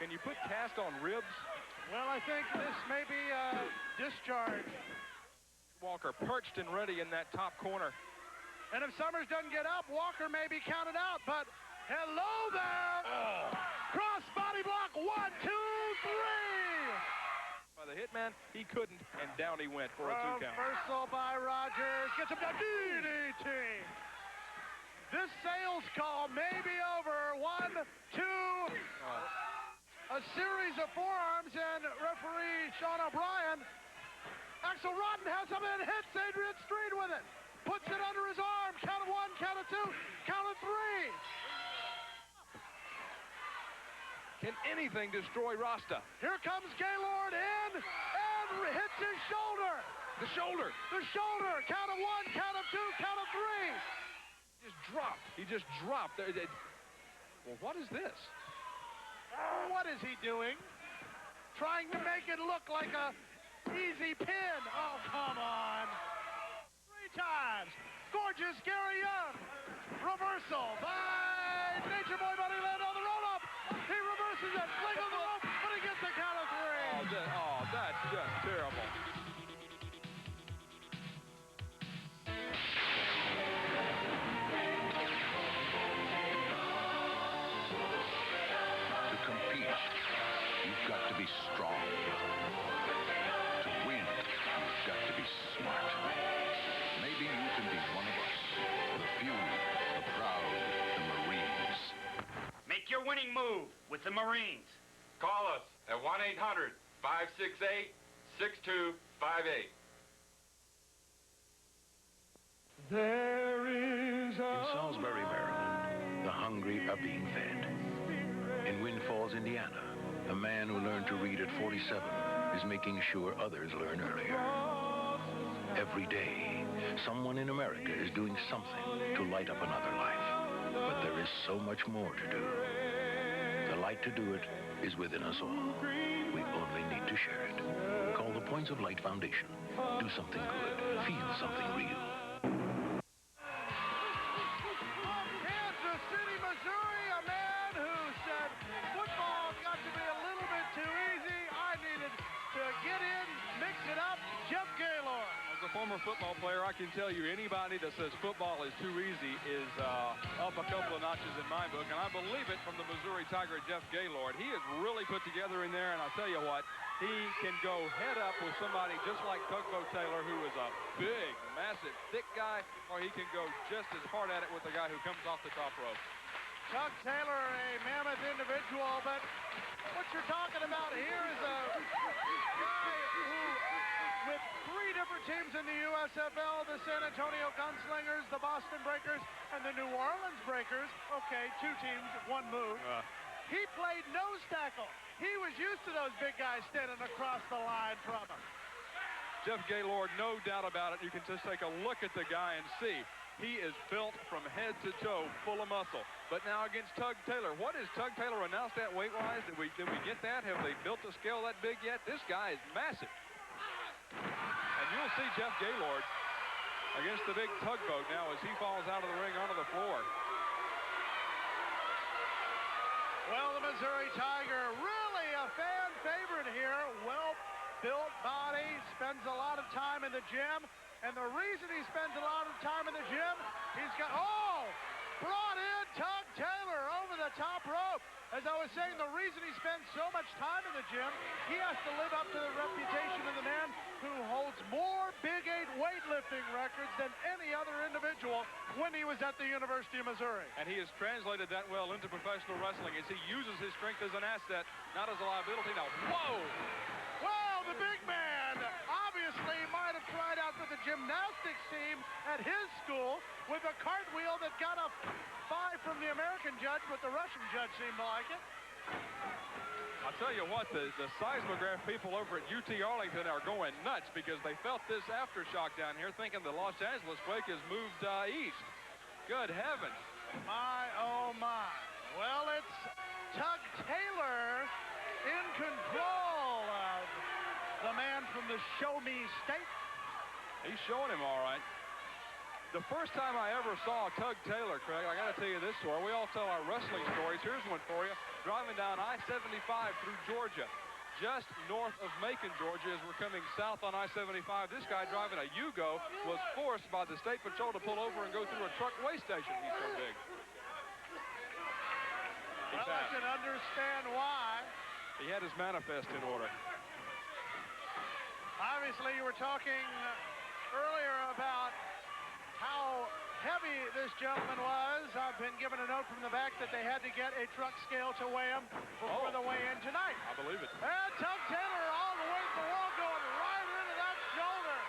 Can you put cast on ribs? Well, I think this may be a discharge. Walker perched and ready in that top corner. And if Summers doesn't get up, Walker may be counted out, but hello there! Oh. Cross body block, 1, 2, 3! By the hitman, he couldn't, and down he went for a 2 count. Reversal by Rogers, gets him down, DDT! This sales call may be over, 1, 2... a series of forearms, and referee Sean O'Brien, Axel Rotten has him and hits Adrian Street with it. Puts it under his arm. Count of 1, count of 2, count of 3. Can anything destroy Rasta? Here comes Gaylord in and hits his shoulder. The shoulder. The shoulder. Count of 1, count of 2, count of 3. Just dropped. He just dropped. Well, what is this? What is he doing? Trying to make it look like a easy pin. Oh, come on. 3 times. Gorgeous Gary Young. Reversal by Nature Boy Buddy Landell on the roll-up. He reverses it. Flick on the rope, but he gets the count of 3. That's just terrible. To compete, you've got to be strong. To win, you've got to be smart. Maybe you can be one of us. The few, the proud, the Marines. Make your winning move with the Marines. Call us at 1-800-568-6258. There is In Salisbury, Maryland, the hungry are being fed. In Wind Falls, Indiana, a man who learned to read at 47 is making sure others learn earlier. Every day, someone in America is doing something to light up another life. But there is so much more to do. The light to do it is within us all. We only need to share it. Call the Points of Light Foundation. Do something good. Feel something real. Kansas City, Missouri, a man who said football got to be a little bit too easy. I needed to get in, mix it up. Jeff Gaylord. As a former football player, I can tell you anybody that says football is too easy is up a couple of notches in my book, and I believe it from the Missouri Tiger, Jeff Gaylord. He is really put together in there, and I'll tell you what, he can go head up with somebody just like Tugboat Taylor, who is a big, massive, thick guy, or he can go just as hard at it with the guy who comes off the top rope. Tug Taylor, a mammoth individual, but what you're talking about here is a guy who, with 3 different teams in the USFL, the San Antonio Gunslingers, the Boston Breakers, and the New Orleans Breakers. Okay, 2 teams, 1 move. He played nose tackle. He was used to those big guys standing across the line from him. Jeff Gaylord, no doubt about it. You can just take a look at the guy and see. He is built from head to toe, full of muscle. But now against Tug Taylor, what has Tug Taylor announced that weight-wise? Did we get that? Have they built a scale that big yet? This guy is massive. And you'll see Jeff Gaylord against the big Tugboat now as he falls out of the ring onto the floor. Well, the Missouri Tiger, really a fan favorite here. Well-built body, spends a lot of time in the gym. And the reason he spends a lot of time in the gym, he's got, brought in Tug Taylor over the top rope. As I was saying, the reason he spends so much time in the gym, he has to live up to the reputation of the man who holds more Big 8 weightlifting records than any other individual when he was at the University of Missouri. And he has translated that well into professional wrestling as he uses his strength as an asset, not as a liability. Now, whoa! Well, the big man obviously might have tried out for the gymnastics team at his school with a cartwheel that got a 5 from the American judge, but the Russian judge seemed to like it. I'll tell you what, the seismograph people over at UT Arlington are going nuts because they felt this aftershock down here, thinking the Los Angeles quake has moved east. Good heavens. My, oh my. Well, it's Tug Taylor in control of the man from the Show Me State. He's showing him all right. The first time I ever saw Tug Taylor, Craig, I got to tell you this story. We all tell our wrestling stories. Here's one for you. Driving down I-75 through Georgia, just north of Macon, Georgia, as we're coming south on I-75. This guy driving a Yugo was forced by the State Patrol to pull over and go through a truck weigh station. He's so big. Well, I can understand why. He had his manifest in order. Obviously, you were talking earlier about how heavy this gentleman was. I've been given a note from the back that they had to get a truck scale to weigh him before the weigh-in tonight. I believe it. And Tug Taylor all the way to the wall, going right into that shoulder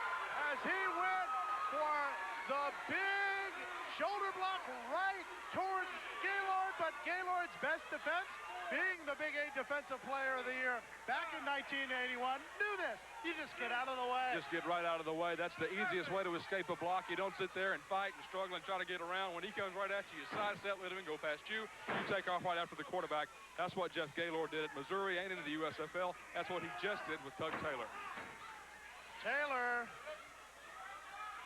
as he went for the big shoulder block right towards Gaylord, but Gaylord's best defense, being the Big 8 Defensive Player of the Year back in 1981, knew this. You just get out of the way. Just get right out of the way. That's the easiest way to escape a block. You don't sit there and fight and struggle and try to get around. When he comes right at you, you sidestep, let him go past you. You take off right after the quarterback. That's what Jeff Gaylord did at Missouri and into the USFL. That's what he just did with Tug Taylor. Taylor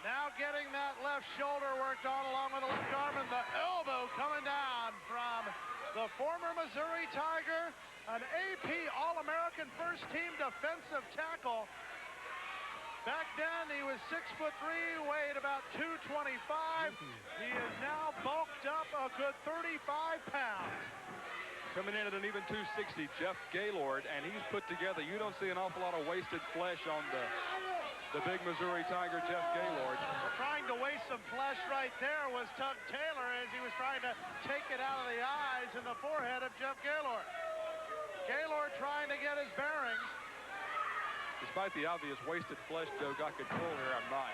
now getting that left shoulder worked on along with the left arm, and the elbow coming down from the former Missouri Tiger, an AP All-American first-team defensive tackle. Back then, he was 6'3", weighed about 225. He is now bulked up a good 35 pounds. Coming in at an even 260, Jeff Gaylord, and he's put together. You don't see an awful lot of wasted flesh on the big Missouri Tiger, Jeff Gaylord. Trying to waste some flesh right there was Tug Taylor as he was trying to take it out of the eyes and the forehead of Jeff Gaylord. Gaylord trying to get his bearings. Despite the obvious wasted flesh Joe got control here, I'm not.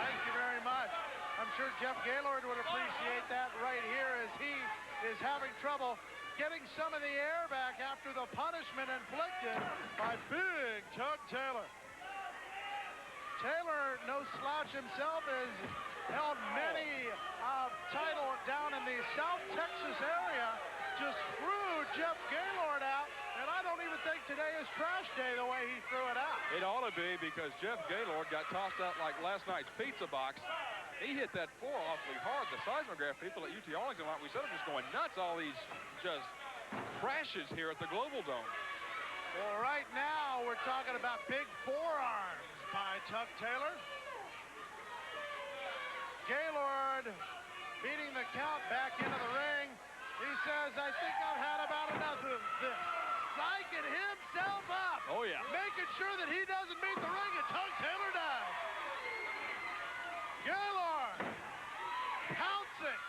Thank you very much. I'm sure Jeff Gaylord would appreciate that right here as he is having trouble getting some of the air back after the punishment inflicted by big Tug Taylor. Taylor, no slouch himself, has held many title down in the South Texas area. Just threw Jeff Gaylord out, and I don't even think today is trash day the way he threw it out. It ought to be, because Jeff Gaylord got tossed out like last night's pizza box. He hit that floor awfully hard. The seismograph people at UT Arlington, like we said, are just going nuts. All these just crashes here at the Global Dome. Well, right now we're talking about big forearms by Tug Taylor. Gaylord beating the count back into the ring. He says, I think I've had about enough of this. Psyching himself up. Oh, yeah. Making sure that he doesn't beat the ring, and Tug Taylor does. Gaylord pouncing.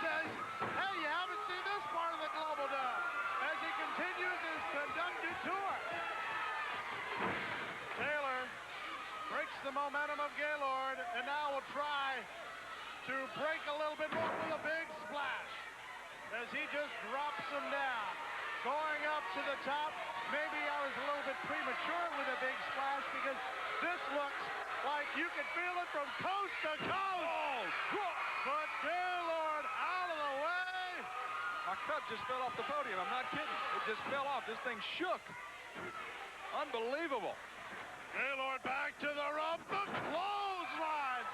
Says, hey, you haven't seen this part of the Global Dome, as he continues his conducted tour. Taylor breaks the momentum of Gaylord, and now will try to break a little bit more with a big splash as he just drops him down. Going up to the top. Maybe I was a little bit premature with a big splash, because this looks like you can feel it from coast to coast. Oh, but Gaylord out of the way. My cup just fell off the podium. I'm not kidding. It just fell off. This thing shook. Unbelievable. Gaylord back to the rope. The clothesline.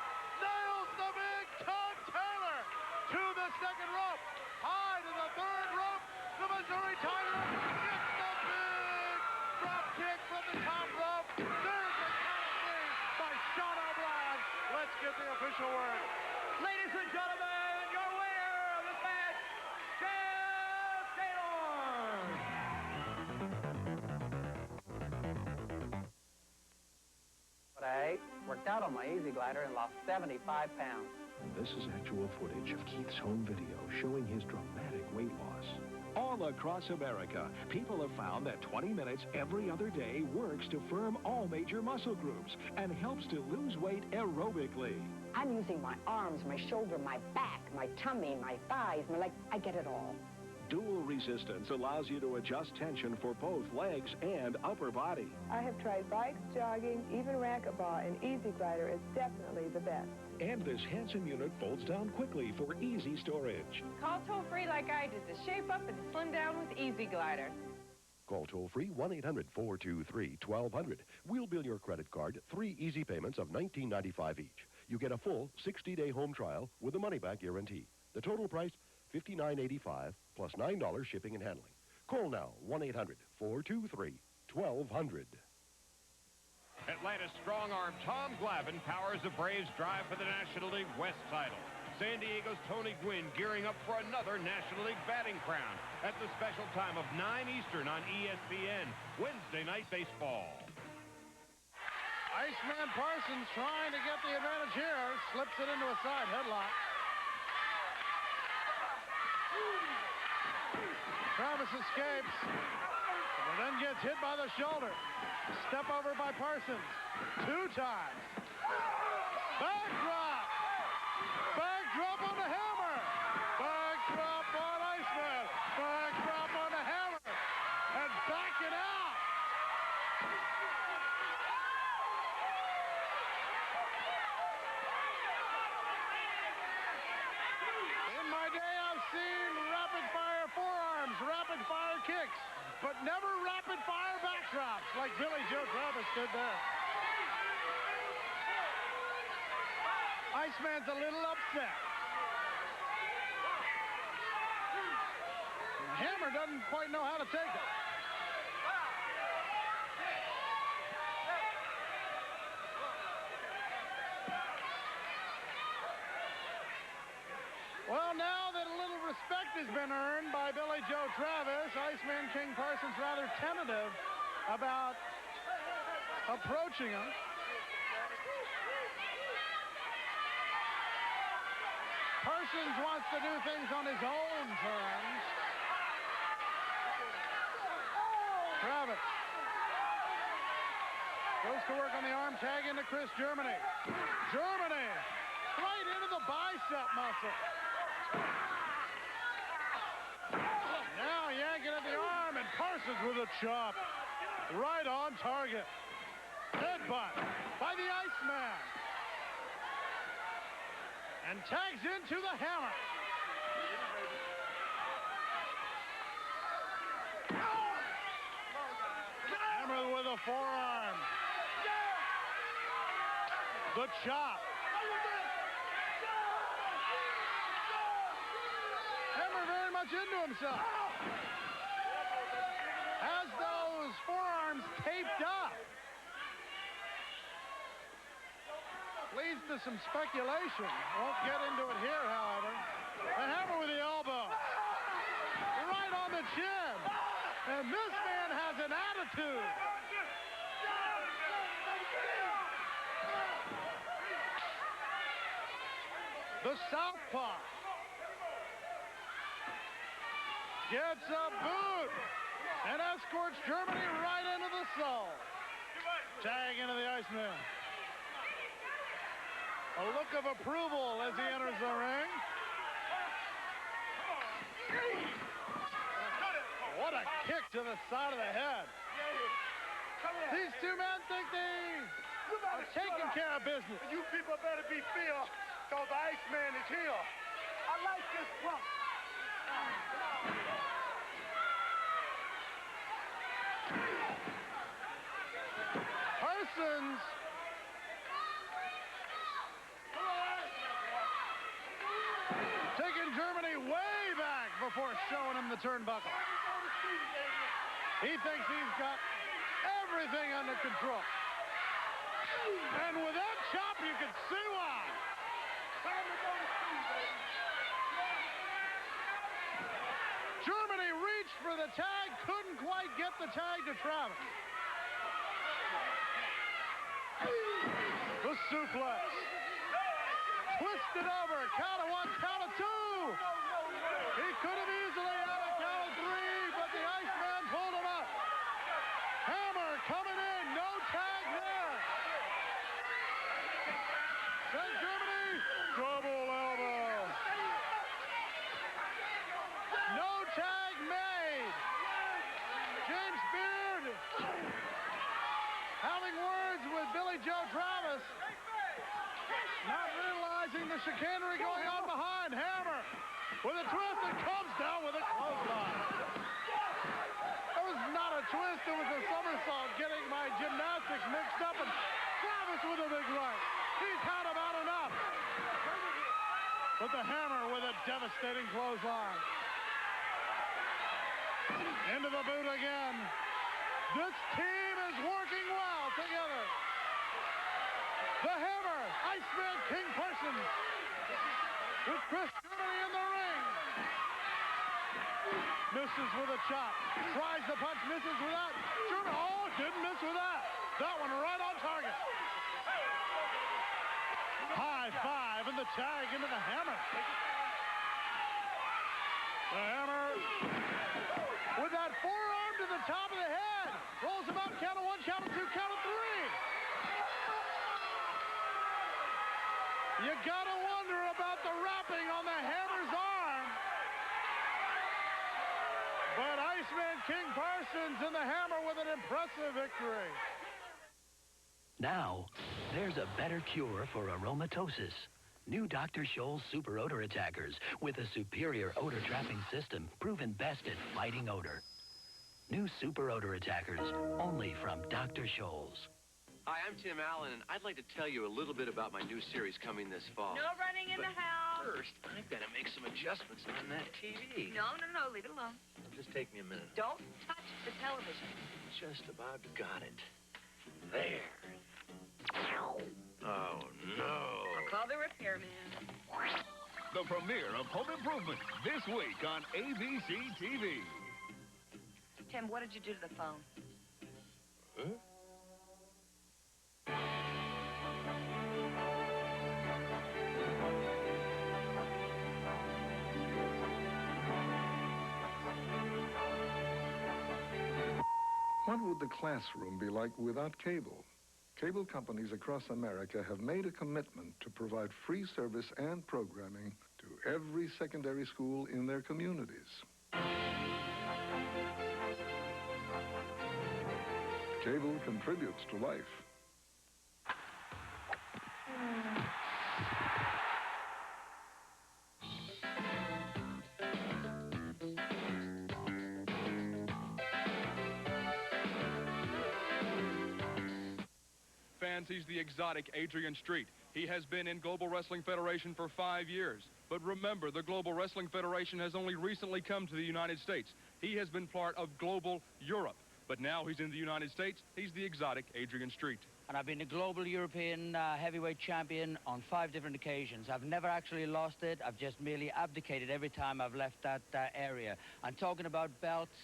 Nails the big Tug Taylor to the second rope. High to the third rope. The Missouri Tiger gets the big drop kick from the top rope. There's the count by Sean O'Brien. Let's get the official word. Ladies and gentlemen, your winner of this match, Jeff Gaylord. But I worked out on my Easy Glider and lost 75 pounds. This is actual footage of Keith's home video showing his dramatic weight loss. All across America, people have found that 20 minutes every other day works to firm all major muscle groups and helps to lose weight aerobically. I'm using my arms, my shoulder, my back, my tummy, my thighs, my legs. I get it all. Dual resistance allows you to adjust tension for both legs and upper body. I have tried bikes, jogging, even racquetball, and Easy Glider is definitely the best. And this handsome unit folds down quickly for easy storage. Call toll-free like I did to shape up and slim down with Easy Glider. Call toll-free 1-800-423-1200. We'll bill your credit card 3 easy payments of $19.95 each. You get a full 60-day home trial with a money-back guarantee. The total price, $59.85 plus $9 shipping and handling. Call now, 1-800-423-1200. Atlanta's strong-arm Tom Glavine powers the Braves' drive for the National League West title. San Diego's Tony Gwynn gearing up for another National League batting crown at the special time of 9 Eastern on ESPN, Wednesday Night Baseball. Iceman Parsons trying to get the advantage here. Slips it into a side headlock. Travis escapes, but then gets hit by the shoulder. Step over by Parsons. 2 times. Back drop. Back drop on the hammer. Back drop on Iceman. Back drop on the hammer. And back it out. In my day, I've seen rapid-fire forearms, rapid-fire kicks, but never rapid-fire backdrops like Billy Joe Travis did there. Iceman's a little upset. The hammer doesn't quite know how to take it. Well, now that a little respect has been earned by Billy Joe Travis, Iceman King Parsons rather tentative about approaching him. Parsons wants to do things on his own terms. Travis goes to work on the arm tag into Chris Germany. Germany right into the bicep muscle. Now yanking at the arm, and Parsons with a chop. Right on target. Headbutt by the Iceman. And tags into the hammer. Hammer with a forearm. The chop. Hammer very much into himself. Has those forearms taped up. Leads to some speculation. Won't get into it here, however. The hammer with the elbow. Right on the chin. And this man has an attitude. The southpaw. Gets a boot. And escorts Germany right into the soul. Tag into the Iceman. A look of approval as he enters the ring. What a kick to the side of the head. These two men think they are taking care of business. You people better be fair, because the Iceman is here. I like this pump. Parsons taking Germany way back before showing him the turnbuckle. He thinks he's got everything under control. And with that chop, you can see why. Germany reached for the tag, couldn't quite get the tag to Travis. The suplex. Twisted over, count of 1, count of 2. He could have easily had a count of 3, but the Iceman pulled him up. Hammer coming in, no tag there. Says Germany, double elbow. No tag made. James Beard having words with Billy Joe Travis. Not realizing the chicanery going on behind. Hammer with a twist and comes down with a clothesline. That was not a twist, it was a somersault, getting my gymnastics mixed up, and Travis with a big right. He's had about enough. But the hammer with a devastating clothesline. Into the boot again. This team is working well together. The hammer, Iceman King Parsons, with Chris Germany in the ring. Misses with a chop. Tries the punch, misses with that. Germany, oh, didn't miss with that. That one right on target. High five and the tag into the hammer. The hammer with that forearm to the top of the head. Rolls him out, count of 1, count of 2, count of 3. You gotta wonder about the wrapping on the hammer's arm. But Iceman King Parsons and the hammer with an impressive victory. Now, there's a better cure for aromatosis. New Dr. Scholl's Super Odor Attackers with a superior odor trapping system proven best at fighting odor. New Super Odor Attackers, only from Dr. Scholl's. Hi, I'm Tim Allen, and I'd like to tell you a little bit about my new series coming this fall. No running in the house. First, I've got to make some adjustments on that TV. No, leave it alone. Just take me a minute. Don't touch the television. Just about got it. There. Oh, no. I'll call the repairman. The premiere of Home Improvement this week on ABC TV. Tim, what did you do to the phone? Huh? What would the classroom be like without cable? Cable companies across America have made a commitment to provide free service and programming to every secondary school in their communities. Cable contributes to life. He's the exotic Adrian Street. He has been in Global Wrestling Federation for 5 years. But remember, the Global Wrestling Federation has only recently come to the United States. He has been part of Global Europe. But now he's in the United States. He's the exotic Adrian Street. And I've been a global European heavyweight champion on 5 different occasions. I've never actually lost it. I've just merely abdicated every time I've left that area. I'm talking about belts.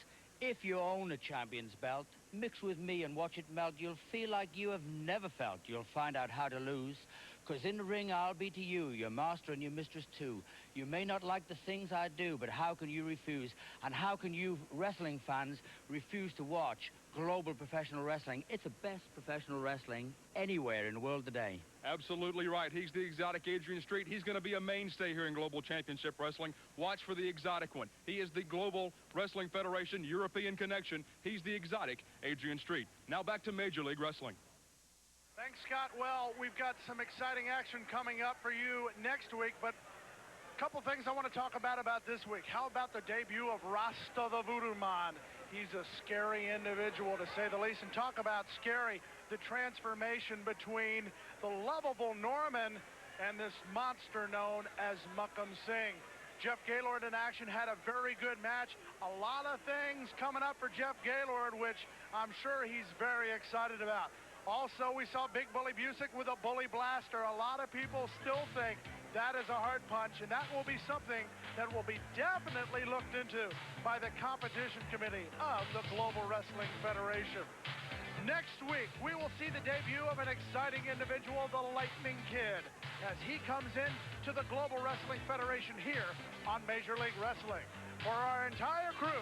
If you own a champion's belt, mix with me and watch it melt. You'll feel like you have never felt. You'll find out how to lose. Because in the ring, I'll be to you, your master and your mistress too. You may not like the things I do, but how can you refuse? And how can you wrestling fans refuse to watch global professional wrestling? It's the best professional wrestling anywhere in the world today. Absolutely right. He's the exotic Adrian Street. He's going to be a mainstay here in Global Championship Wrestling. Watch for the exotic one. He is the Global Wrestling Federation European Connection. He's the exotic Adrian Street. Now back to Major League Wrestling. Thanks, Scott. Well, we've got some exciting action coming up for you next week, but a couple things I want to talk about this week. How about the debut of Rasta the Voodoo Man? He's a scary individual, to say the least. And talk about scary, the transformation between the lovable Norman and this monster known as Makhan Singh. Jeff Gaylord in action, had a very good match. A lot of things coming up for Jeff Gaylord, which I'm sure he's very excited about. Also, we saw Big Bully Busick with a bully blaster. A lot of people still think that is a hard punch, and that will be something that will be definitely looked into by the competition committee of the Global Wrestling Federation. Next week, we will see the debut of an exciting individual, the Lightning Kid, as he comes in to the Global Wrestling Federation here on Major League Wrestling. For our entire crew,